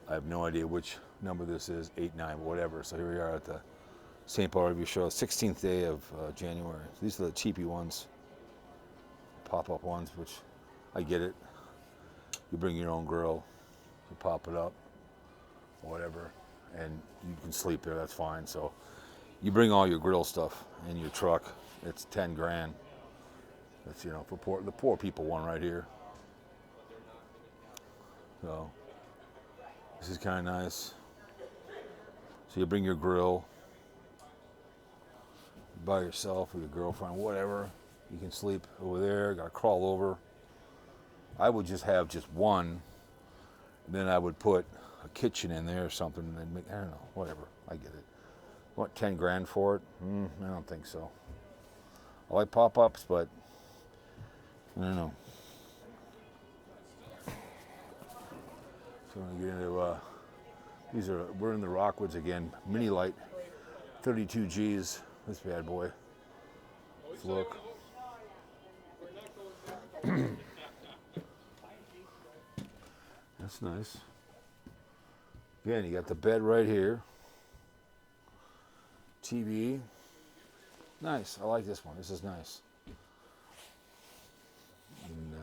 I have no idea which number this is, 8, 9, whatever. So here we are at the St. Paul Review Show, 16th day of January. So these are the cheapy ones, pop-up ones, which I get it. You bring your own grill, you pop it up, whatever, and you can sleep there, that's fine. So you bring all your grill stuff in your truck, it's 10 grand. That's, you know, for the poor people one right here. So this is kind of nice. So you bring your grill by yourself or your girlfriend, whatever. You can sleep over there, got to crawl over. I would just have just one, and then I would put a kitchen in there or something, and then make, I don't know, whatever. I get it. Want 10 grand for it? I don't think so. I like pop-ups, but I don't know. So I'm gonna get into we're in the Rockwoods again. Mini light, 32 G's. This bad boy. Let's look. That's nice. Again, you got the bed right here. TV. Nice. I like this one. This is nice. And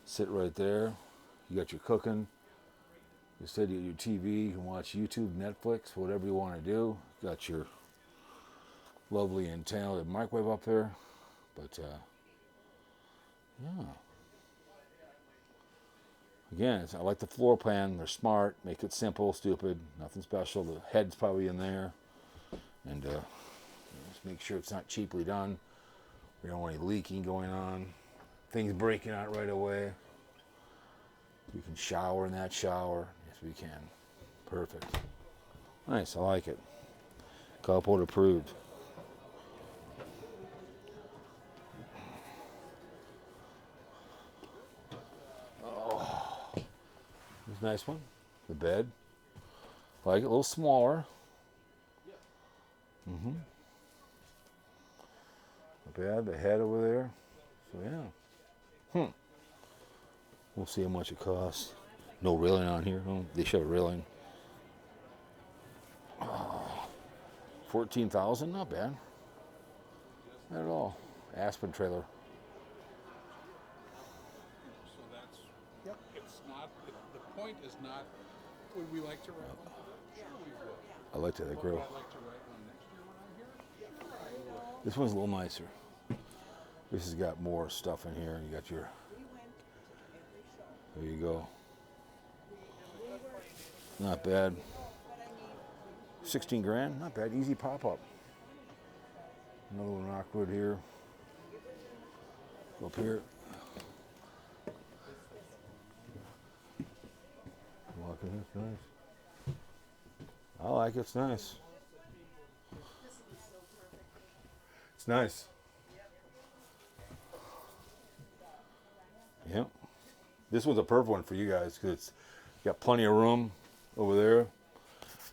sit right there. You got your cooking. You said you got your TV. You can watch YouTube, Netflix, whatever you want to do. You got your lovely and talented microwave up there. But yeah. Again, I like the floor plan. They're smart. Make it simple, stupid, nothing special. The head's probably in there. And just make sure it's not cheaply done. We don't want any leaking going on. Things breaking out right away. We can shower in that shower. Yes, we can. Perfect. Nice, I like it. Carport approved. Oh, this is a nice one. The bed. I like it, a little smaller. Not bad. The head over there. So yeah. We'll see how much it costs. No railing on here. Oh, they should have a railing. 14,000, not bad. Not at all. Aspen trailer. So that's, yep, it's not, the point is not, would we like to write one? Sure we would. I like that grill. Would I like to write one next year when I'm here? Yeah, I would. This one's a little nicer. This has got more stuff in here. You got your. There you go. Not bad. 16 grand, not bad. Easy pop up. Another one Rockwood here. Go up here. Walking, it's nice. I like it. It's nice. It's nice. Yep. This one's a perfect one for you guys because it's got plenty of room over there.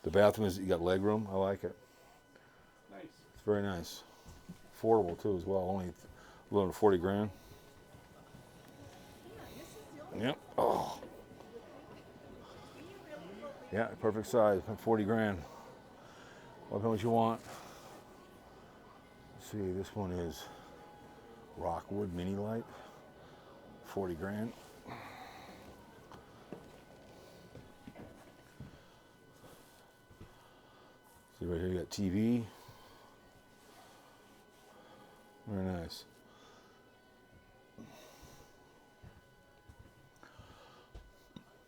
The bathroom is, you got leg room. I like it. Nice. It's very nice. Affordable too as well. Only a little under 40 grand. Yep. Oh. Yeah, perfect size. 40 grand. What much you want? Let's see, this one is Rockwood Mini Light. 40 grand. See right here, you got TV. Very nice.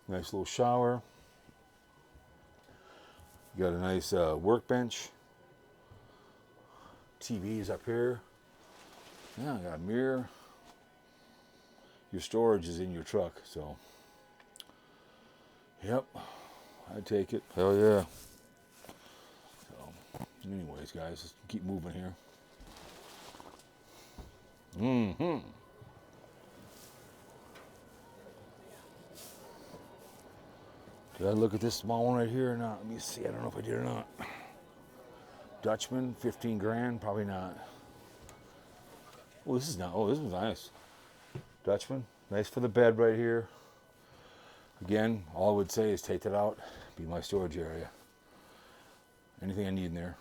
Nice little shower. You got a nice workbench. TV's up here. Yeah, I got a mirror. Your storage is in your truck, so. Yep, I'd take it. Hell yeah. So, anyways, guys, let's keep moving here. Did I look at this small one right here or not? Let me see. I don't know if I did or not. Dutchman, 15 grand, probably not. Oh, this is not. Oh, this one's nice. Dutchman, nice for the bed right here. Again, all I would say is take that out, be my storage area. Anything I need in there.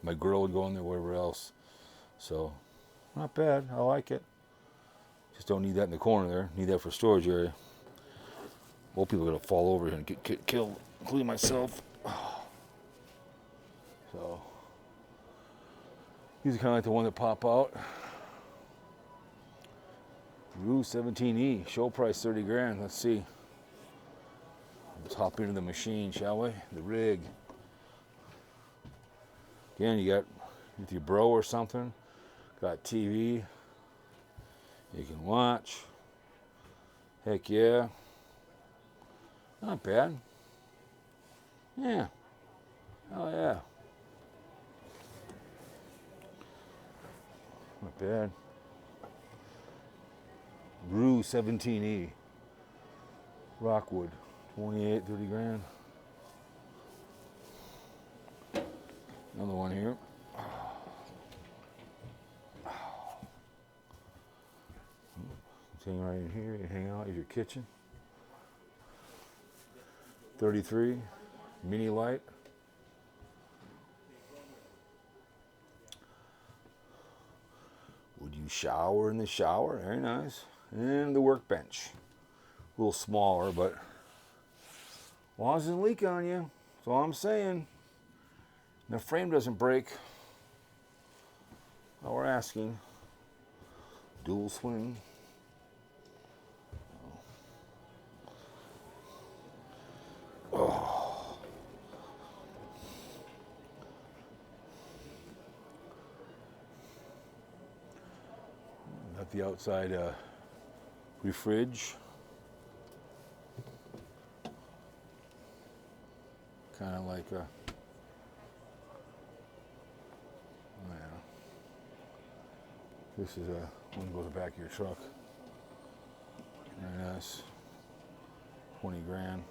My grill would go in there, whatever else. So, not bad. I like it. Just don't need that in the corner there. Need that for storage area. Well, people are going to fall over here and get killed, including myself. So, these are kind of like the one that pop out. RD-7E, show price 30 grand. Let's see. Let's hop into the machine, shall we? The rig. Again, you got with your bro or something. Got TV. You can watch. Heck yeah. Not bad. Yeah. Oh yeah. Not bad. RD-7E. Rockwood. 28, 30 grand. Another one here. Hang right in here. You hang out. Is your kitchen. 33. Mini light. Would you shower in the shower? Very nice. And the workbench. A little smaller, but as long as it doesn't leak on you, that's all I'm saying. And the frame doesn't break. All we're asking. Dual swing. Oh. Got the outside refridge. Kind of like a, oh yeah. This is one that goes in the back of your truck. Very nice. 20 grand.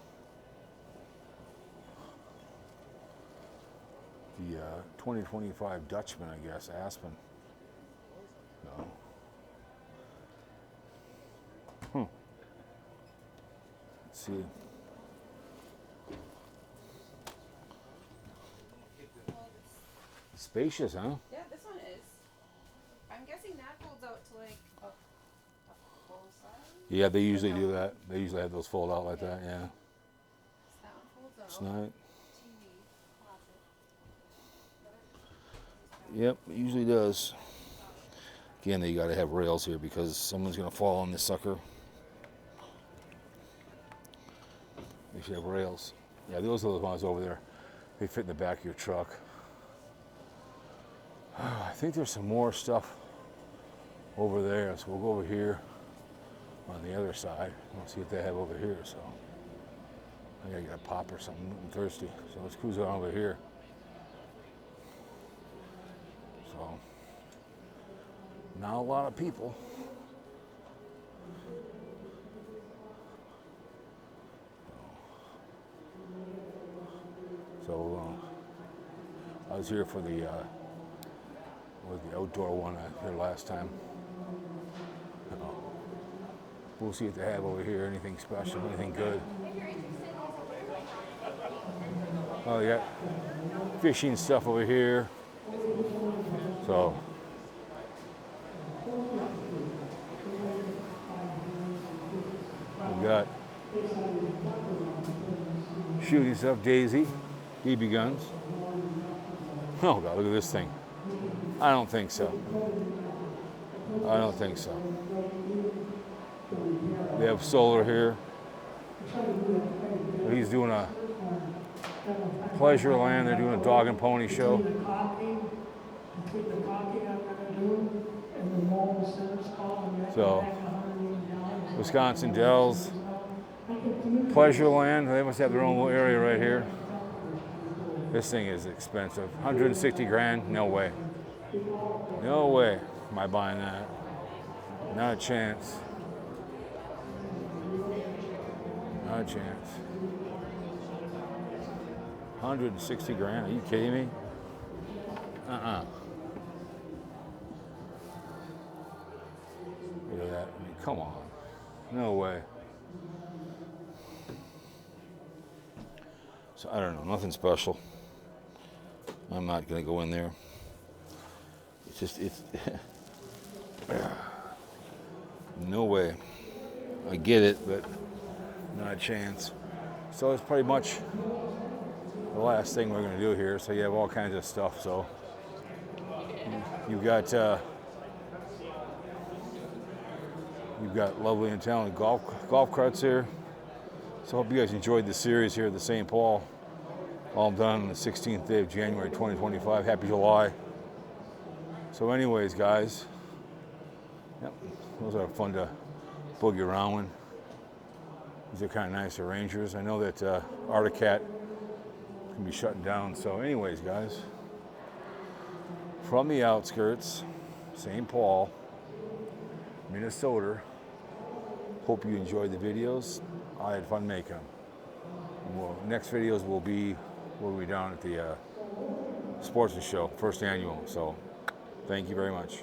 The 2025 Dutchman, I guess, Aspen. So. Let's see. Spacious, huh? Yeah, this one is. I'm guessing that folds out to like a full size. Yeah, they usually do that. They usually have those fold out like that, yeah. That one folds out. It's nice. TV, closet. Yep, it usually does. Again, you got to have rails here because someone's going to fall on this sucker. You should have rails. Yeah, those are the ones over there. They fit in the back of your truck. I think there's some more stuff over there, so we'll go over here on the other side. We'll see what they have over here. So I gotta get a pop or something. I'm thirsty, so let's cruise on over here. So not a lot of people. So I was here for the outdoor one here last time. We'll see what they have over here. Anything special? Anything good? Oh, yeah, fishing stuff over here. So we got shooting stuff. Daisy, BB guns. Oh God, look at this thing. I don't think so. I don't think so. They have solar here. He's doing a pleasure land. They're doing a dog and pony show. So, Wisconsin Dells, pleasure land. They must have their own little area right here. This thing is expensive. 160 grand? No way. No way am I buying that. Not a chance. Not a chance. 160 grand? Are you kidding me? Uh-uh. Look at that. I mean, come on. No way. So I don't know, nothing special. I'm not gonna go in there. It's just, it's no way. I get it, but not a chance. So it's pretty much the last thing we're gonna do here. So you have all kinds of stuff. So you've got lovely and talented golf carts here. So I hope you guys enjoyed the series here at the St. Paul. All done on the 16th day of January 2025. Happy July. So anyways, guys, yep, those are fun to boogie around with. These are kind of nice arrangers. I know that Articat can be shutting down. So anyways, guys, from the outskirts, St. Paul, Minnesota. Hope you enjoyed the videos. I had fun making them. Well, next videos will be we'll be down at the Sportsman Show, first annual. So thank you very much.